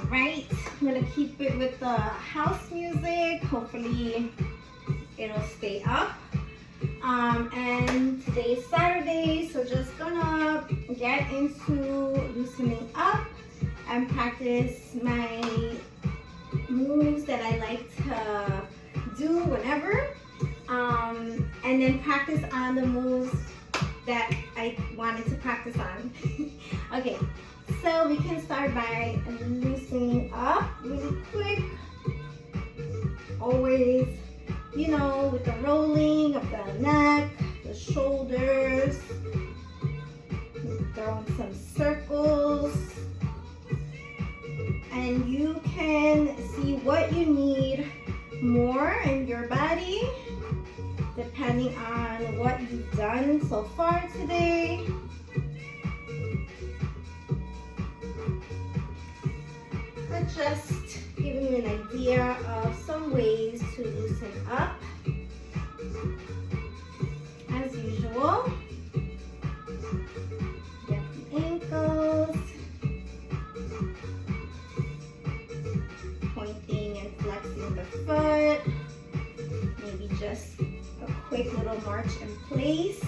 Alright, I'm gonna keep it with the house music. Hopefully it'll stay up. And today's Saturday, so just gonna get into loosening up and practice my moves that I like to do whenever. And then practice on the moves that I wanted to practice on. Okay, so we can start by loosening up really quick. Always, you know, with the rolling of the neck, the shoulders, throwing some circles. And you can see what you need more in your body depending on what you've done so far today. But just giving you an idea of some ways to loosen up. As usual, get the ankles, pointing and flexing the foot, maybe just a quick little march in place.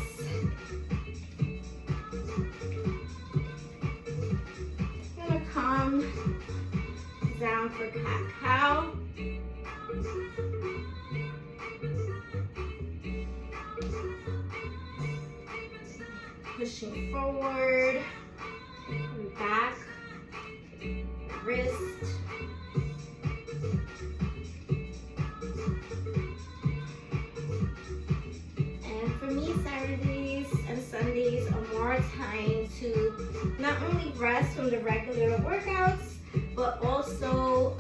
Gonna calm down for cat-cow. Pushing forward, back, wrist. And for me, Saturdays and Sundays are more time to not only rest from the regular workouts, but also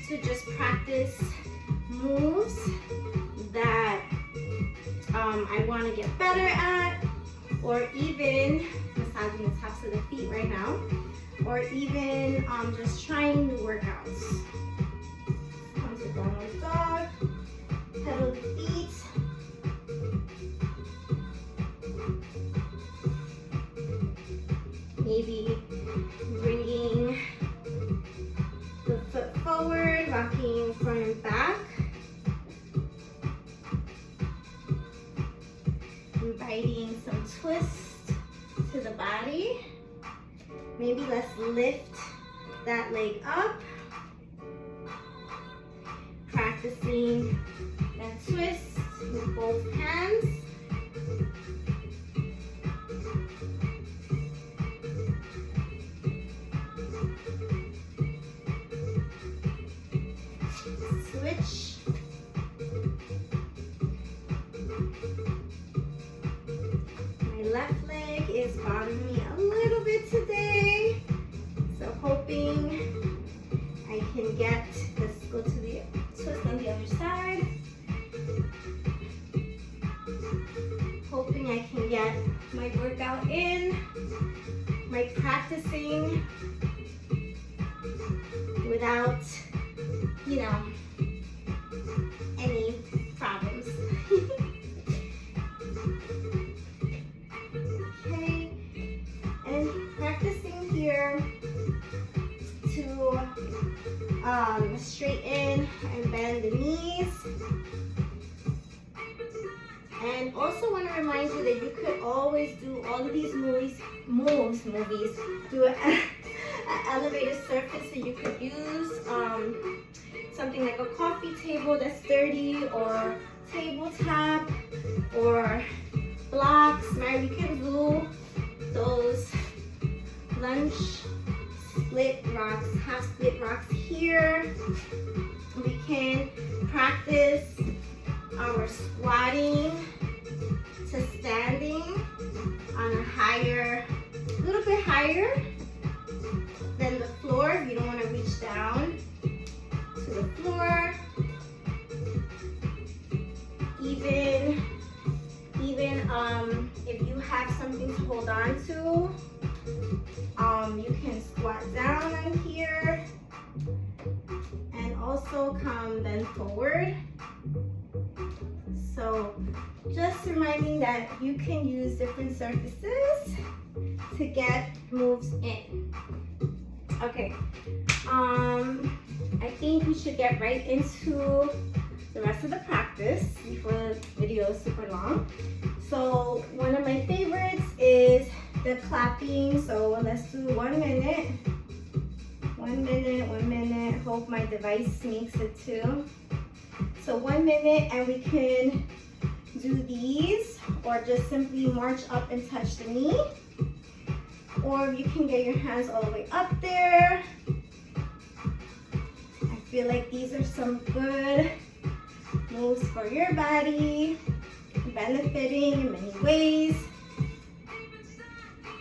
to just practice moves that I want to get better at, or even massaging the tops of the feet right now, or even just trying new workouts. Come to downward dog, pedal the feet. Maybe bringing the foot forward, rocking front and back. Inviting some twist to the body. Maybe let's lift that leg up. Practicing that twist with both hands. Switch. My left leg is bothering me a little bit today, so hoping I can get, let's go to the twist on the other side. Hoping I can get my workout in, my practicing without, you know, any problems. Okay, and practicing here to straighten and bend the knees. And also want to remind you that you could always do all of these movies, do an elevated surface, so you could use something like a coffee table that's sturdy, or tabletop, or blocks, right? We can do those lunge split rocks, half split rocks here. We can practice our squatting to standing on a little bit higher than the floor. If you don't want to reach down to the floor. Even if you have something to hold on to, you can squat down on here and also come then forward. So just reminding that you can use different surfaces to get moves in. Okay, I think we should get right into the rest of the practice before the video is super long. So one of my favorites is the clapping. So let's do 1 minute. 1 minute, 1 minute. Hope my device makes it too. So 1 minute, and we can do these or just simply march up and touch the knee. Or you can get your hands all the way up there. I feel like these are some good moves for your body, benefiting in many ways.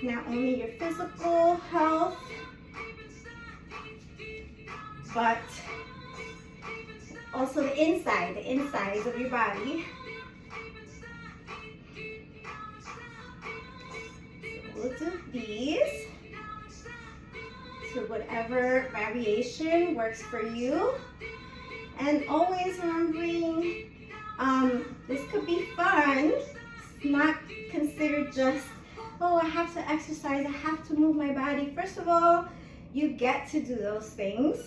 Not only your physical health, but also the insides of your body. We'll do these to whatever variation works for you. And always remembering, this could be fun. It's not considered just, oh, I have to exercise, I have to move my body. First of all, you get to do those things.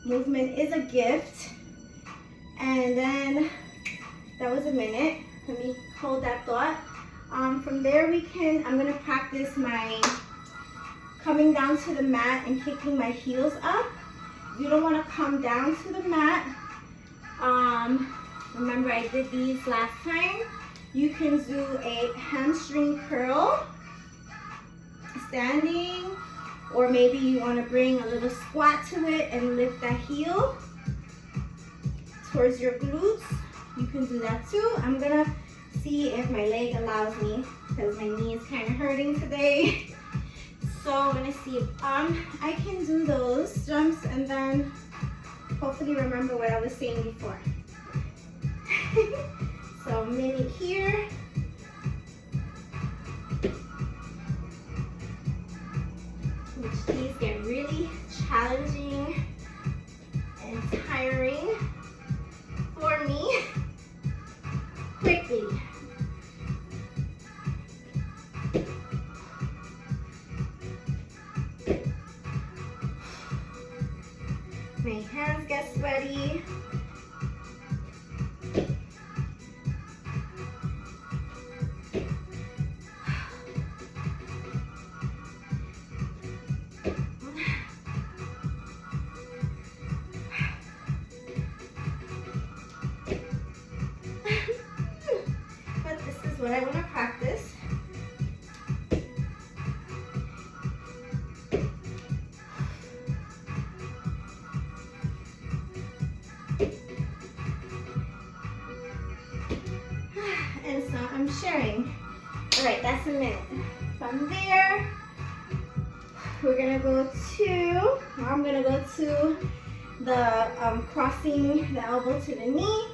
Movement is a gift. And then, that was a minute. Let me hold that thought. From there I'm gonna practice my coming down to the mat and kicking my heels up. You don't wanna come down to the mat. Remember I did these last time. You can do a hamstring curl, standing, or maybe you wanna bring a little squat to it and lift that heel towards your glutes. You can do that too. I'm gonna see if my leg allows me because my knee is kind of hurting today. So I'm gonna see if I can do those jumps and then hopefully remember what I was saying before. So mini here. Which these get really challenging and tiring for me quickly. My hands get sweaty. But this is what I want to practice. And so I'm sharing. All right, that's a minute. From there, I'm gonna go to the crossing the elbow to the knee.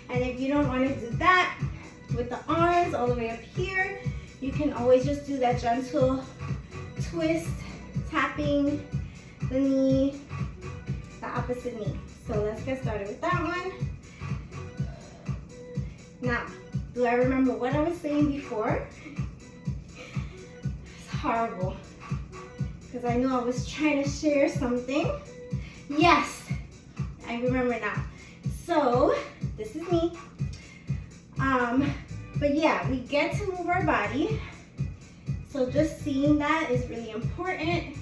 And if you don't want to do that with the arms all the way up here, you can always just do that gentle twist, tapping the knee, the opposite knee. So let's get started with that one. Now, do I remember what I was saying before? It's horrible, because I know I was trying to share something. Yes, I remember now. So, this is me. But yeah, we get to move our body. So just seeing that is really important.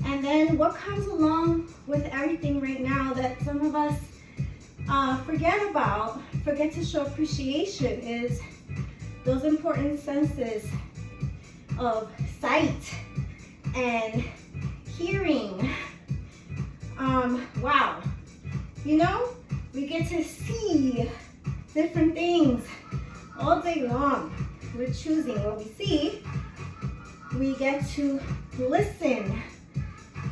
And then what comes along with everything right now that some of us forget to show appreciation is those important senses of sight and hearing. Wow, you know, we get to see different things all day long. We're choosing what we see. We get to listen.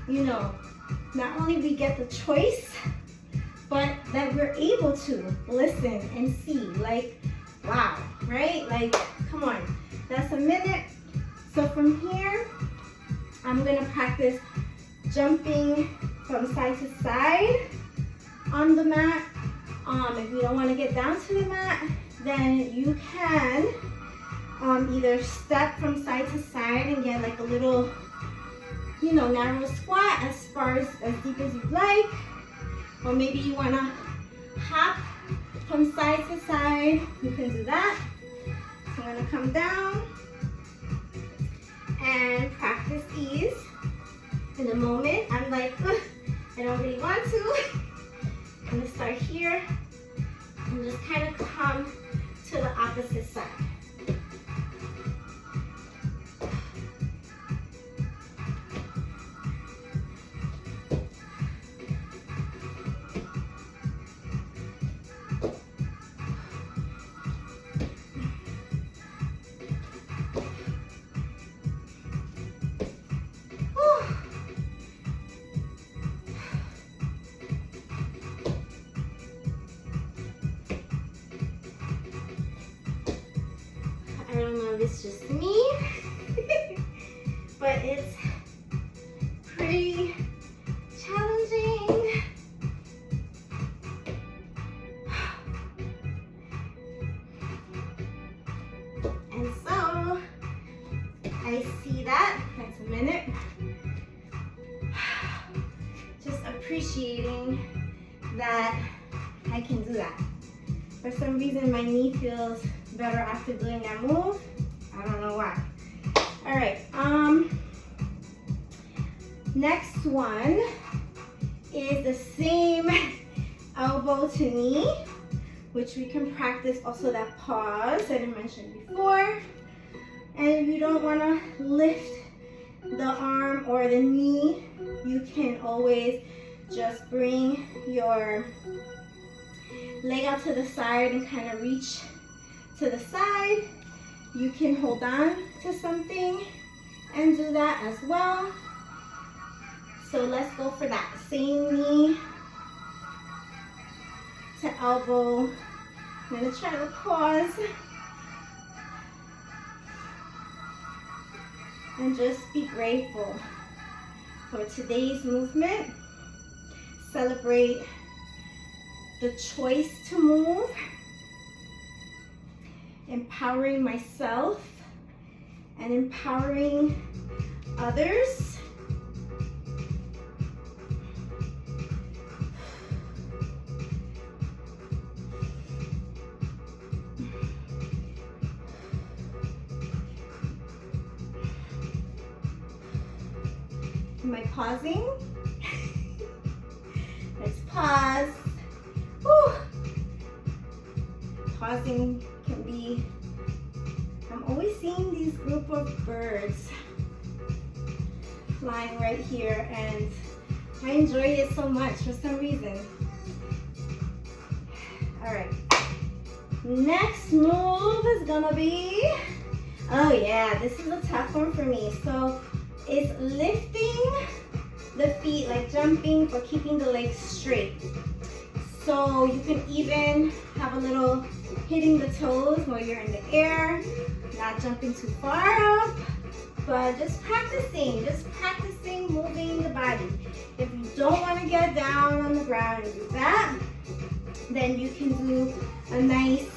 You know, not only we get the choice, but that we're able to listen and see. Like, wow, right? Like, come on, that's a minute. So from here, I'm gonna practice jumping from side to side on the mat. If you don't want to get down to the mat, then you can either step from side to side and get like a little you know, narrow squat as far as deep as you'd like. Or maybe you wanna hop from side to side, you can do that. So I'm gonna come down and practice these. In a moment, I'm like, ugh, I don't really want to. I'm gonna start here and just kind of come to the opposite side. I don't know if it's just me, but it's pretty challenging. And so, I see that. That's a minute. Just appreciating that I can do that. For some reason, my knee feels better after doing that move. I don't know why. All right, next one is the same elbow to knee, which we can practice also that pause that I mentioned before. And if you don't wanna lift the arm or the knee, you can always just bring your leg out to the side and kind of reach to the side. You can hold on to something and do that as well. So let's go for that. Same knee to elbow. I'm gonna try to pause and just be grateful for today's movement. Celebrate the choice to move, empowering myself and empowering others. Am I pausing? Let's pause. Whew. Pausing can be, I'm always seeing these group of birds flying right here, and I enjoy it so much for some reason. All right, next move is gonna be, oh yeah, this is a tough one for me. So it's lifting the feet, like jumping, but keeping the legs straight. So you can even have a little hitting the toes while you're in the air, not jumping too far up, but just practicing moving the body. If you don't want to get down on the ground and do that, then you can do a nice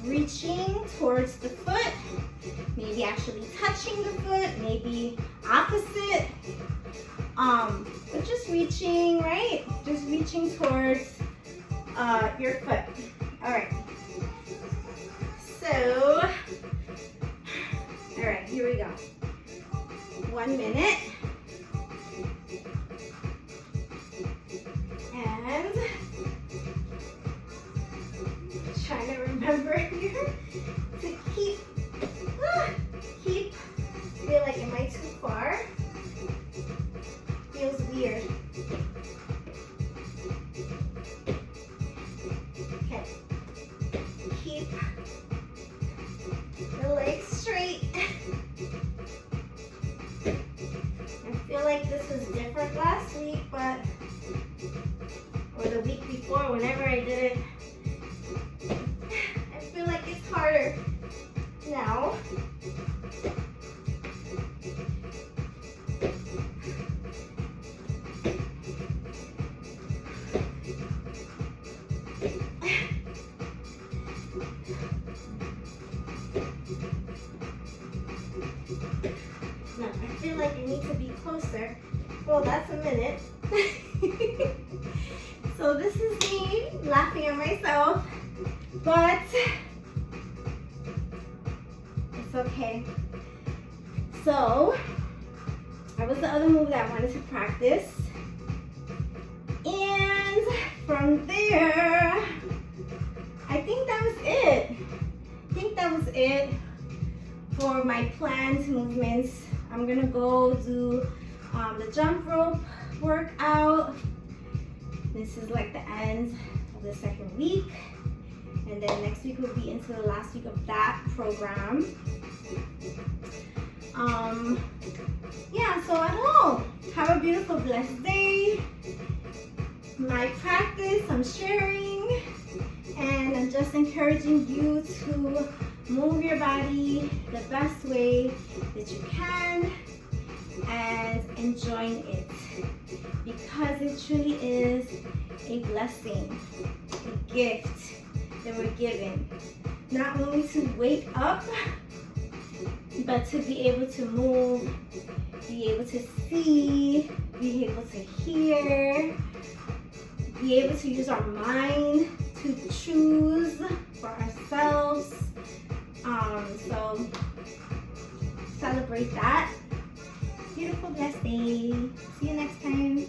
reaching towards the foot, maybe actually touching the foot, maybe opposite, but just reaching, right? Just reaching towards your foot. All right. So, all right, here we go. 1 minute. And trying to remember here to keep, feel like, am I too far? Feels weird. Okay. Keep the legs straight. I feel like this was different last week, but, or the week before, whenever I did it, I feel like it's harder now. No, I feel like I need to be close that's a minute. So this is me laughing at myself, but it's okay. So that was the other move that I wanted to practice. And from there, I think that was it. For my planned movements. I'm gonna go do the jump rope workout. This is like the end of the second week. And then next week will be into the last week of that program. Yeah, so I don't know. Have a beautiful, blessed day. My practice, I'm sharing, and I'm just encouraging you to move your body the best way that you can and enjoying it, because it truly is a blessing, a gift that we're given. Not only to wake up, but to be able to move, be able to see, be able to hear, be able to use our mind to choose for ourselves. So celebrate that. Beautiful, blessed day. See you next time.